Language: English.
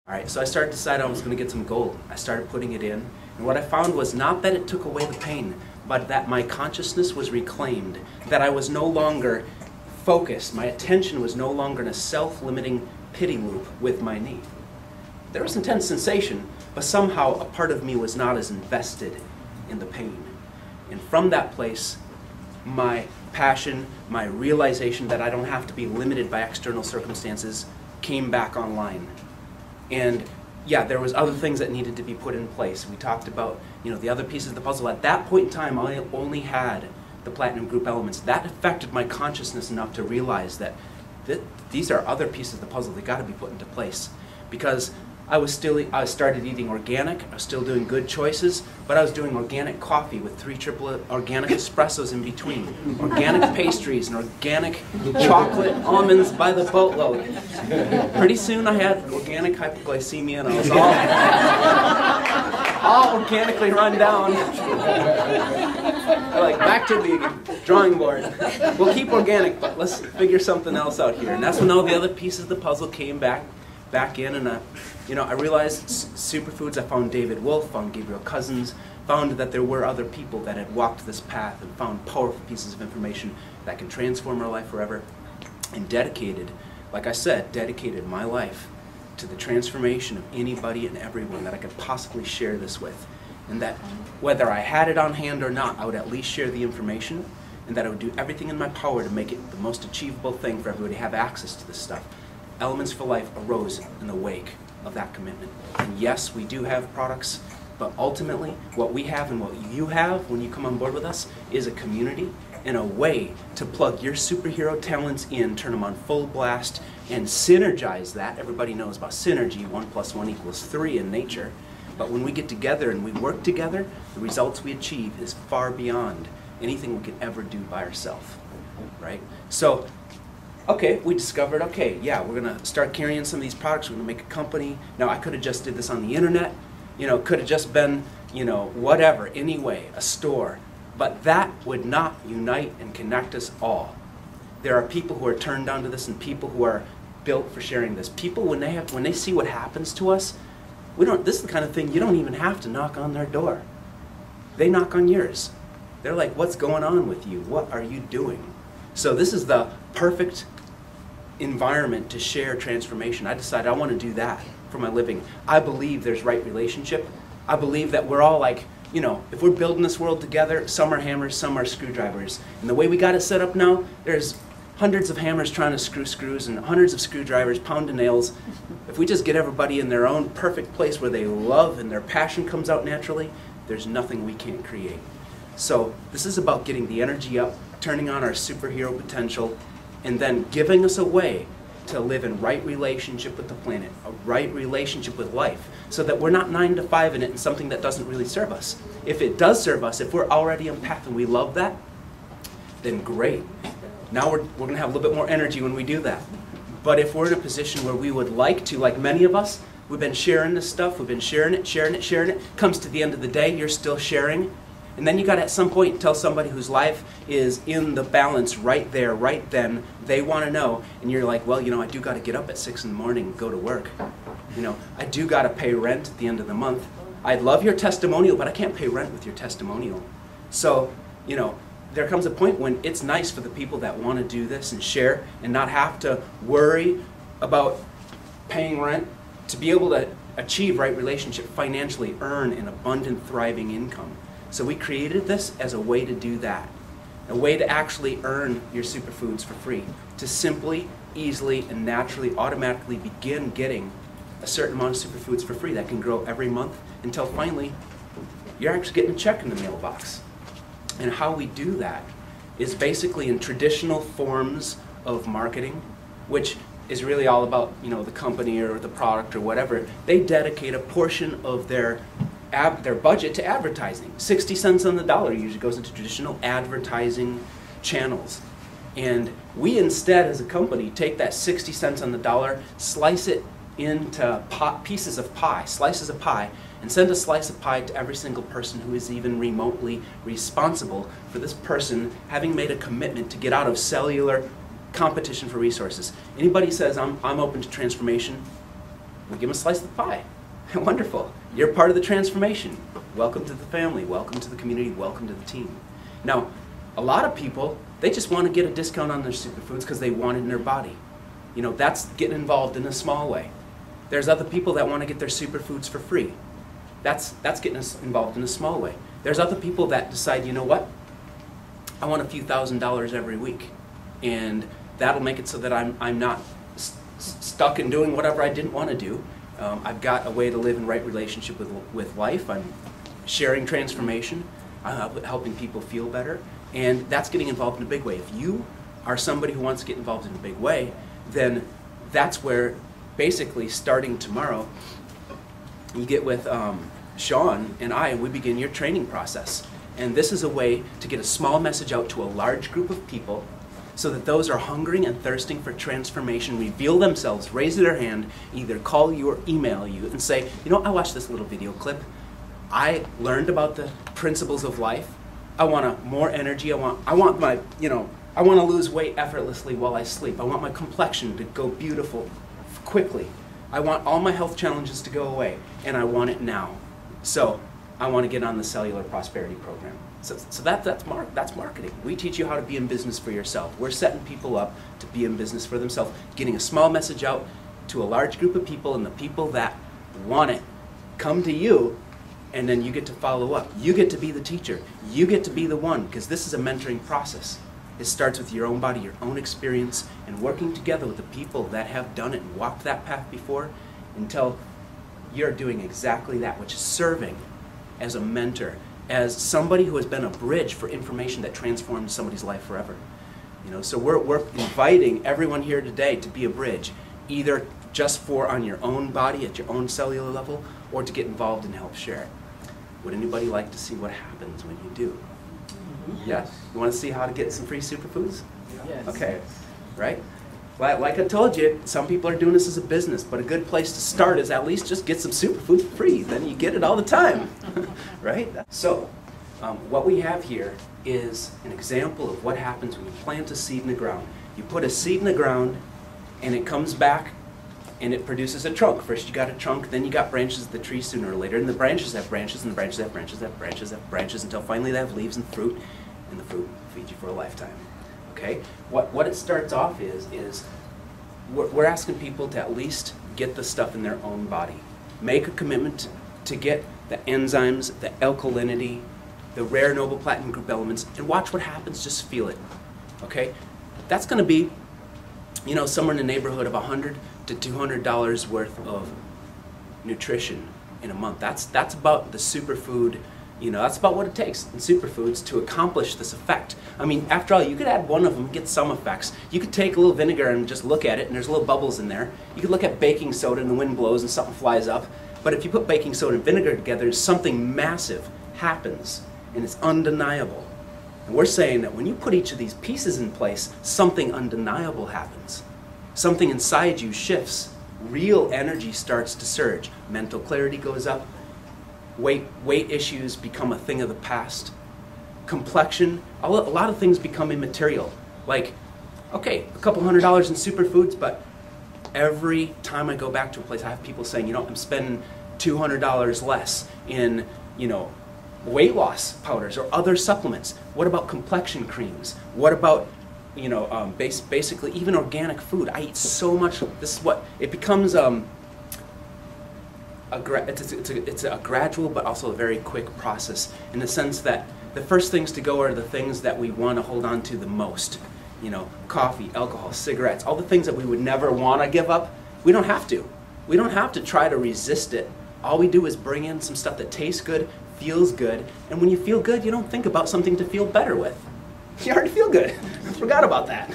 All right, so I started deciding I was going to get some gold. I started putting it in, and what I found was not that it took away the pain, but that my consciousness was reclaimed, that I was no longer focused, my attention was no longer in a self-limiting pity loop with my knee. There was intense sensation, but somehow a part of me was not as invested in the pain. And from that place, my passion, my realization that I don't have to be limited by external circumstances came back online. And yeah, there was other things that needed to be put in place. We talked about, the other pieces of the puzzle. At that point in time, I only had the platinum group elements. That affected my consciousness enough to realize that these are other pieces of the puzzle that got to be put into place. Because I started eating organic, I was still doing good choices, but I was doing organic coffee with 3 triple organic espressos in between, organic pastries and organic chocolate almonds by the boatload. Pretty soon I had organic hypoglycemia and I was all organically run down. Like, back to the drawing board. We'll keep organic, but let's figure something else out here. And that's when all the other pieces of the puzzle came back in, and I realized superfoods. I found David Wolfe, found Gabriel Cousins, found that there were other people that had walked this path and found powerful pieces of information that can transform our life forever, and dedicated, like I said, dedicated my life to the transformation of anybody and everyone that I could possibly share this with. And that whether I had it on hand or not, I would at least share the information, and that I would do everything in my power to make it the most achievable thing for everybody to have access to this stuff. Elements for Life arose in the wake of that commitment. And yes, we do have products, but ultimately what we have and what you have when you come on board with us is a community and a way to plug your superhero talents in, turn them on full blast, and synergize that. Everybody knows about synergy, 1 + 1 = 3 in nature. But when we get together and we work together, the results we achieve is far beyond anything we could ever do by ourselves, right? So, okay, we discovered, okay, yeah, we're going to start carrying some of these products. We're going to make a company. Now, I could have just did this on the internet. Could have just been, whatever, anyway, a store. But that would not unite and connect us all. There are people who are turned on to this and people who are built for sharing this. People, when they see what happens to us, this is the kind of thing you don't even have to knock on their door. They knock on yours. They're like, what's going on with you? What are you doing? So this is the perfect environment to share transformation. I decided I want to do that for my living. I believe there's right relationship. I believe that we're all like, if we're building this world together, some are hammers, some are screwdrivers. And the way we got it set up now, there's hundreds of hammers trying to screw screws and hundreds of screwdrivers pounding nails. If we just get everybody in their own perfect place where they love and their passion comes out naturally, there's nothing we can't create. So this is about getting the energy up, turning on our superhero potential, and then giving us a way to live in right relationship with the planet, a right relationship with life, so that we're not 9 to 5 in it and something that doesn't really serve us. If it does serve us, if we're already on path and we love that, then great. Now we're going to have a little bit more energy when we do that. But if we're in a position where we would like to, like many of us, we've been sharing this stuff, we've been sharing it, comes to the end of the day, you're still sharing. And then you got to at some point tell somebody whose life is in the balance right there, right then, they want to know, and you're like, well, I do got to get up at 6 in the morning and go to work. I do got to pay rent at the end of the month. I'd love your testimonial, but I can't pay rent with your testimonial. So, there comes a point when it's nice for the people that want to do this and share and not have to worry about paying rent, to be able to achieve right relationship, financially earn an abundant, thriving income. So we created this as a way to do that, a way to actually earn your superfoods for free, to simply, easily, and naturally, automatically begin getting a certain amount of superfoods for free that can grow every month until finally you're actually getting a check in the mailbox. And how we do that is basically in traditional forms of marketing, which is really all about, the company or the product or whatever. They dedicate a portion of their budget to advertising. 60 cents on the dollar usually goes into traditional advertising channels. And we instead, as a company, take that 60 cents on the dollar, slice it into pieces of pie, slices of pie, and send a slice of pie to every single person who is even remotely responsible for this person having made a commitment to get out of cellular competition for resources. Anybody says, I'm open to transformation, we give them a slice of the pie. Wonderful. You're part of the transformation. Welcome to the family. Welcome to the community. Welcome to the team. Now, a lot of people, they just want to get a discount on their superfoods because they want it in their body. You know, that's getting involved in a small way. There's other people that want to get their superfoods for free. That's getting us involved in a small way. There's other people that decide, you know what, I want a few $1,000s every week, and that'll make it so that I'm not stuck in doing whatever I didn't want to do. I've got a way to live in right relationship with life. I'm sharing transformation. I'm helping people feel better, and that's getting involved in a big way. If you are somebody who wants to get involved in a big way, then that's where basically starting tomorrow you get with Sean and I, and we begin your training process. And this is a way to get a small message out to a large group of people so that those are hungering and thirsting for transformation reveal themselves, raise their hand, either call you or email you and say, you know, I watched this little video clip. I learned about the principles of life. I want more energy. I want my, you know, I want to lose weight effortlessly while I sleep. I want my complexion to go beautiful quickly. I want all my health challenges to go away, and I want it now. So I want to get on the Cellular Prosperity Program. So that's marketing. We teach you how to be in business for yourself. We're setting people up to be in business for themselves, getting a small message out to a large group of people, and the people that want it come to you, and then you get to follow up. You get to be the teacher. You get to be the one, because this is a mentoring process. It starts with your own body, your own experience, and working together with the people that have done it and walked that path before until you're doing exactly that, which is serving as a mentor, as somebody who has been a bridge for information that transforms somebody's life forever. You know, so we're inviting everyone here today to be a bridge, either just for on your own body at your own cellular level, or to get involved and help share it. Would anybody like to see what happens when you do? Yes. You want to see how to get some free superfoods? Yes. Okay. Right? Like I told you, some people are doing this as a business, but a good place to start is at least just get some superfoods for free. Then you get it all the time. Right? So, what we have here is an example of what happens when you plant a seed in the ground. You put a seed in the ground, and it comes back, and it produces a trunk. First you got a trunk, then you got branches of the tree sooner or later, and the branches have branches, and the branches have branches, have branches, have branches, until finally they have leaves and fruit feeds you for a lifetime. Okay? What it starts off is we're asking people to at least get the stuff in their own body. Make a commitment to get the enzymes, the alkalinity, the rare noble platinum group elements, and watch what happens. Just feel it. Okay? That's going to be, you know, somewhere in the neighborhood of $100 to $200 worth of nutrition in a month. That's about the superfood. You know, that's about what it takes in superfoods to accomplish this effect. I mean, after all, you could add one of them, get some effects. You could take a little vinegar and just look at it, and there's little bubbles in there. You could look at baking soda and the wind blows and something flies up. But if you put baking soda and vinegar together, something massive happens, and it's undeniable. And we're saying that when you put each of these pieces in place, something undeniable happens. Something inside you shifts. Real energy starts to surge. Mental clarity goes up. Weight issues become a thing of the past. Complexion, a lot of things become immaterial. Like, okay, a couple $100s in superfoods, but every time I go back to a place, I have people saying, you know, I'm spending $200 less in, you know, weight loss powders or other supplements. What about complexion creams? What about, you know, basically even organic food? I eat so much. This is what it becomes. It's a gradual but also a very quick process, in the sense that the first things to go are the things that we want to hold on to the most. You know, coffee, alcohol, cigarettes, all the things that we would never want to give up. We don't have to. We don't have to try to resist it. All we do is bring in some stuff that tastes good, feels good, and when you feel good, you don't think about something to feel better with. You already feel good. Forgot about that.